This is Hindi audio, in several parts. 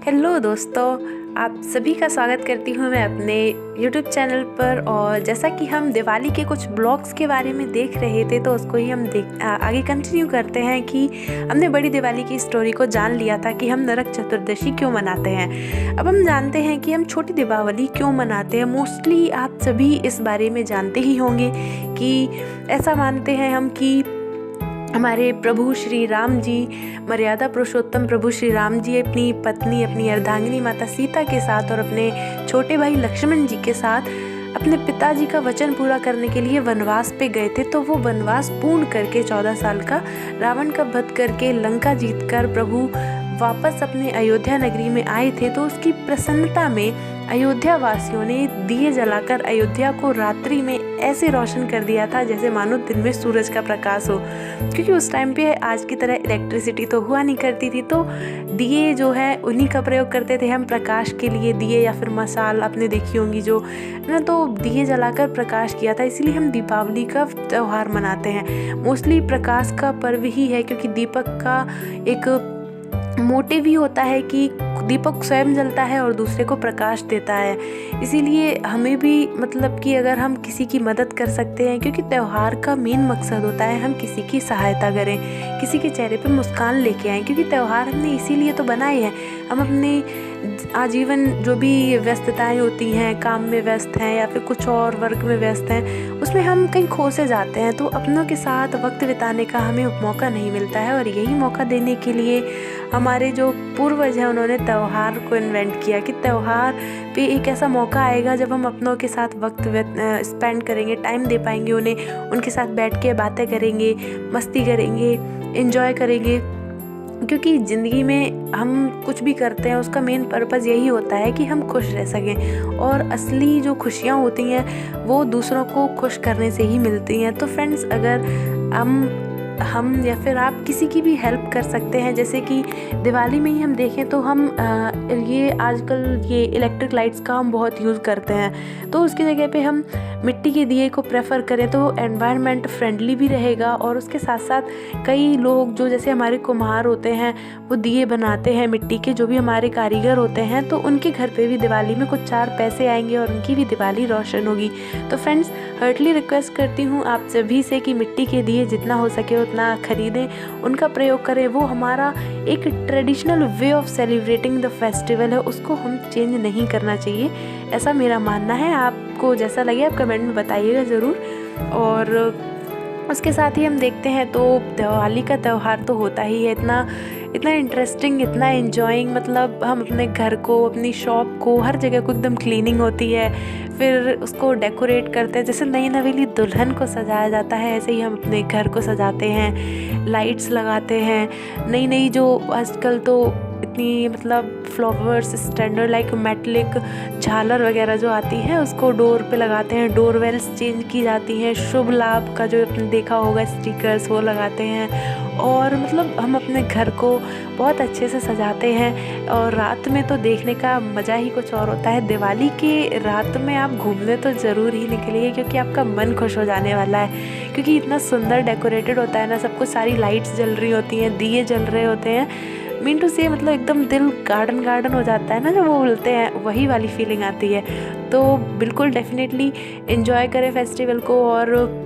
हेलो दोस्तों, आप सभी का स्वागत करती हूँ मैं अपने YouTube चैनल पर। और जैसा कि हम दिवाली के कुछ ब्लॉग्स के बारे में देख रहे थे तो उसको ही हम आगे कंटिन्यू करते हैं कि हमने बड़ी दिवाली की स्टोरी को जान लिया था कि हम नरक चतुर्दशी क्यों मनाते हैं। अब हम जानते हैं कि हम छोटी दीपावली क्यों मनाते हैं। मोस्टली आप सभी इस बारे में जानते ही होंगे कि ऐसा मानते हैं हम कि हमारे प्रभु श्री राम जी, मर्यादा पुरुषोत्तम प्रभु श्री राम जी अपनी पत्नी, अपनी अर्धांगिनी माता सीता के साथ और अपने छोटे भाई लक्ष्मण जी के साथ अपने पिताजी का वचन पूरा करने के लिए वनवास पे गए थे। तो वो वनवास पूर्ण करके 14 साल का रावण का वध करके लंका जीतकर प्रभु वापस अपने अयोध्या नगरी में आए थे। तो उसकी प्रसन्नता में अयोध्या वासियों ने दिए जलाकर अयोध्या को रात्रि में ऐसे रोशन कर दिया था जैसे मानो दिन में सूरज का प्रकाश हो, क्योंकि उस टाइम पे आज की तरह इलेक्ट्रिसिटी तो हुआ नहीं करती थी। तो दिए जो है उन्हीं का प्रयोग करते थे हम प्रकाश के लिए, दिए या फिर मसाल आपने देखी होंगी जो ना, तो दिए जलाकर प्रकाश किया था। इसीलिए हम दीपावली का त्यौहार मनाते हैं। मोस्टली प्रकाश का पर्व ही है, क्योंकि दीपक का एक मोटिव ही होता है कि दीपक स्वयं जलता है और दूसरे को प्रकाश देता है। इसीलिए हमें भी मतलब कि अगर हम किसी की मदद कर सकते हैं, क्योंकि त्यौहार का मेन मकसद होता है हम किसी की सहायता करें, किसी के चेहरे पे मुस्कान लेके आएँ, क्योंकि त्यौहार हमने इसीलिए तो बनाए हैं। हम अपने आजीवन जो भी व्यस्तताएं होती हैं, काम में व्यस्त हैं या फिर कुछ और वर्क में व्यस्त हैं, उसमें हम कहीं खो से जाते हैं। तो अपनों के साथ वक्त बिताने का हमें मौका नहीं मिलता है, और यही मौका देने के लिए हमारे जो पूर्वज हैं उन्होंने त्यौहार को इन्वेंट किया कि त्यौहार पे एक ऐसा मौका आएगा जब हम अपनों के साथ वक्त स्पेंड करेंगे, टाइम दे पाएंगे उन्हें, उनके साथ बैठ के बातें करेंगे, मस्ती करेंगे, एंजॉय करेंगे। क्योंकि ज़िंदगी में हम कुछ भी करते हैं उसका मेन पर्पज़ यही होता है कि हम खुश रह सकें, और असली जो खुशियाँ होती हैं वो दूसरों को खुश करने से ही मिलती हैं। तो फ्रेंड्स, अगर हम या फिर आप किसी की भी हेल्प कर सकते हैं, जैसे कि दिवाली में ही हम देखें तो हम ये आजकल ये इलेक्ट्रिक लाइट्स का हम बहुत यूज़ करते हैं, तो उसकी जगह पे हम मिट्टी के दिए को प्रेफर करें तो एनवायरनमेंट फ्रेंडली भी रहेगा। और उसके साथ साथ कई लोग जो जैसे हमारे कुम्हार होते हैं वो दिए बनाते हैं मिट्टी के, जो भी हमारे कारीगर होते हैं, तो उनके घर पे भी दिवाली में कुछ 4 पैसे आएंगे और उनकी भी दिवाली रोशन होगी। तो फ्रेंड्स, हार्टली रिक्वेस्ट करती हूँ आप सभी से कि मिट्टी के दिए जितना हो सके उतना खरीदें, उनका प्रयोग करें। वो हमारा एक traditional way of celebrating the festival है, उसको हम चेंज नहीं करना चाहिए, ऐसा मेरा मानना है। आपको जैसा लगे आप कमेंट में बताइएगा ज़रूर। और उसके साथ ही हम देखते हैं तो दिवाली का त्यौहार तो होता ही है इतना इंटरेस्टिंग, इतना एंजॉइंग। मतलब हम अपने घर को, अपनी शॉप को, हर जगह को एकदम क्लीनिंग होती है, फिर उसको डेकोरेट करते हैं। जैसे नई नवेली दुल्हन को सजाया जाता है ऐसे ही हम अपने घर को सजाते हैं, लाइट्स लगाते हैं, नई नई जो आजकल तो इतनी मतलब फ्लावर्स स्टैंडर्ड लाइक मेटलिक झालर वगैरह जो आती हैं उसको डोर पे लगाते हैं, डोर वेल्स चेंज की जाती हैं, शुभ लाभ का जो आपने देखा होगा स्टिकर्स वो लगाते हैं। और मतलब हम अपने घर को बहुत अच्छे से सजाते हैं। और रात में तो देखने का मज़ा ही कुछ और होता है। दिवाली के रात में आप घूमने तो ज़रूर ही निकलिए, क्योंकि आपका मन खुश हो जाने वाला है, क्योंकि इतना सुंदर डेकोरेटेड होता है ना सब कुछ, सारी लाइट्स जल रही होती हैं, दिए जल रहे होते हैं। मीन टू से मतलब एकदम दिल गार्डन गार्डन हो जाता है ना, जो वो बोलते हैं, वही वाली फीलिंग आती है। तो बिल्कुल डेफिनेटली एंजॉय करें फेस्टिवल को। और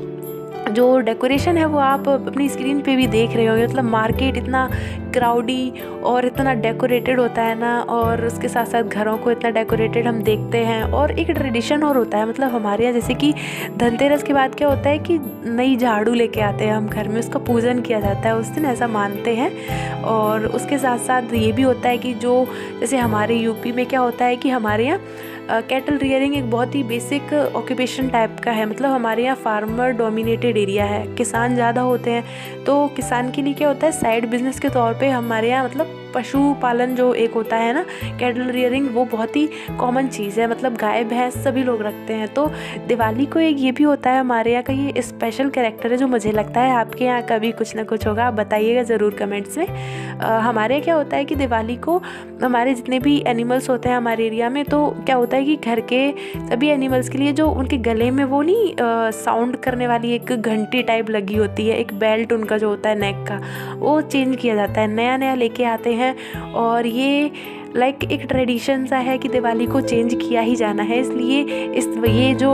जो डेकोरेशन है वो आप अपनी स्क्रीन पे भी देख रहे होंगे, मतलब मार्केट इतना क्राउडी और इतना डेकोरेटेड होता है ना, और उसके साथ साथ घरों को इतना डेकोरेटेड हम देखते हैं। और एक ट्रेडिशन और होता है, मतलब हमारे यहाँ जैसे कि धनतेरस के बाद क्या होता है कि नई झाड़ू लेके आते हैं हम घर में, उसका पूजन किया जाता है उस दिन, ऐसा मानते हैं। और उसके साथ साथ ये भी होता है कि जो जैसे हमारे यूपी में क्या होता है कि हमारे यहाँ कैटल रियरिंग एक बहुत ही बेसिक ऑक्यूपेशन टाइप का है। मतलब हमारे यहाँ फार्मर डोमिनेटेड एरिया है, किसान ज़्यादा होते हैं, तो किसान के लिए क्या होता है साइड बिजनेस के तौर पे हमारे यहाँ मतलब पशुपालन जो एक होता है ना, कैटल रियरिंग, वो बहुत ही कॉमन चीज़ है। मतलब गाय भैंस सभी लोग रखते हैं। तो दिवाली को एक ये भी होता है हमारे यहाँ का, ये स्पेशल कैरेक्टर है जो मुझे लगता है आपके यहाँ का भी कुछ ना कुछ होगा, आप बताइएगा ज़रूर कमेंट्स में। हमारे यहाँ क्या होता है कि दिवाली को हमारे जितने भी एनिमल्स होते हैं हमारे एरिया में, तो क्या होता है कि घर के सभी एनिमल्स के लिए जो उनके गले में वो नहीं साउंड करने वाली एक घंटी टाइप लगी होती है, एक बेल्ट उनका जो होता है नेक का, वो चेंज किया जाता है, नया नया लेके आते हैं। और ये लाइक एक ट्रेडिशन सा है कि दिवाली को चेंज किया ही जाना है, इसलिए ये जो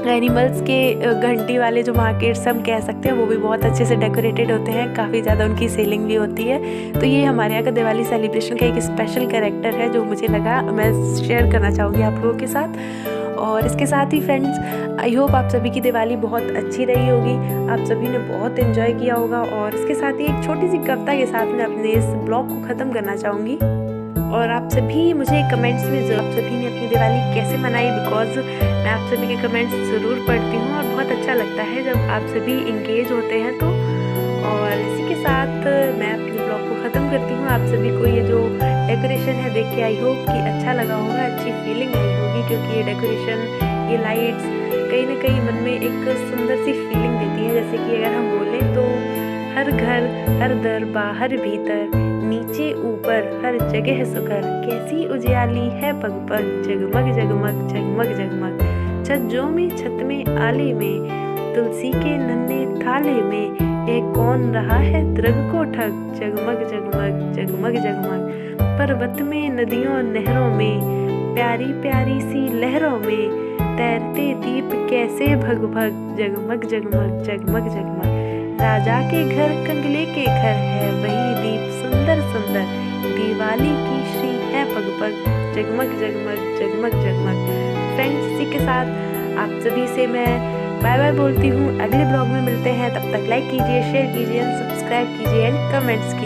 एनिमल्स के घंटी वाले जो मार्केट्स हम कह सकते हैं वो भी बहुत अच्छे से डेकोरेटेड होते हैं, काफ़ी ज़्यादा उनकी सेलिंग भी होती है। तो ये हमारे यहाँ का दिवाली सेलिब्रेशन का एक स्पेशल कैरेक्टर है जो मुझे लगा मैं शेयर करना चाहूँगी आप लोगों के साथ। और इसके साथ ही फ्रेंड्स, आई होप आप सभी की दिवाली बहुत अच्छी रही होगी, आप सभी ने बहुत एंजॉय किया होगा। और इसके साथ ही एक छोटी सी कविता के साथ मैं अपने इस ब्लॉग को ख़त्म करना चाहूँगी। और आप सभी मुझे कमेंट्स में आप सभी ने अपनी दिवाली कैसे मनाई, बिकॉज़ मैं आप सभी के कमेंट्स ज़रूर पढ़ती हूँ और बहुत अच्छा लगता है जब आप सभी इंगेज होते हैं तो। और इसी के साथ मैं अपने ब्लॉग को ख़त्म करती हूँ। आप सभी को ये जो डेकोरेशन है देख के आई होप कि अच्छा लगा होगा, अच्छी फीलिंग आई होगी, क्योंकि ये डेकोरेशन, ये लाइट्स कहीं ना कहीं मन में एक सुंदर सी फीलिंग देती है। जैसे कि अगर हम बोलें तो हर घर, हर दर, बाहर भीतर, नीचे ऊपर, हर जगह सुकर, कैसी उजियाली है पग पग, जगमग जगमग जगमग जगमग, छज्जों में, छत में, आले में, तुलसी के नन्हे थाले में, ये कौन रहा है द्रग को ठग, जगमग जगमग जगमग जगमग, पर्वत में, नदियों नहरों में, प्यारी प्यारी सी लहरों में, तैरते दीप कैसे भग भग, जगमग जगमग जगमग जगमग, राजा के घर कंगले के घर है वही दीप सुंदर सुंदर, दिवाली की श्री है पग पग, जगमग जगमग जगमग जगमग। फ्रेंड्स, इसी के साथ आप सभी से मैं बाय बाय बोलती हूँ। अगले ब्लॉग में मिलते हैं, तब तक लाइक कीजिए, शेयर कीजिए, सब्सक्राइब कीजिए एंड कमेंट्स कीजिए।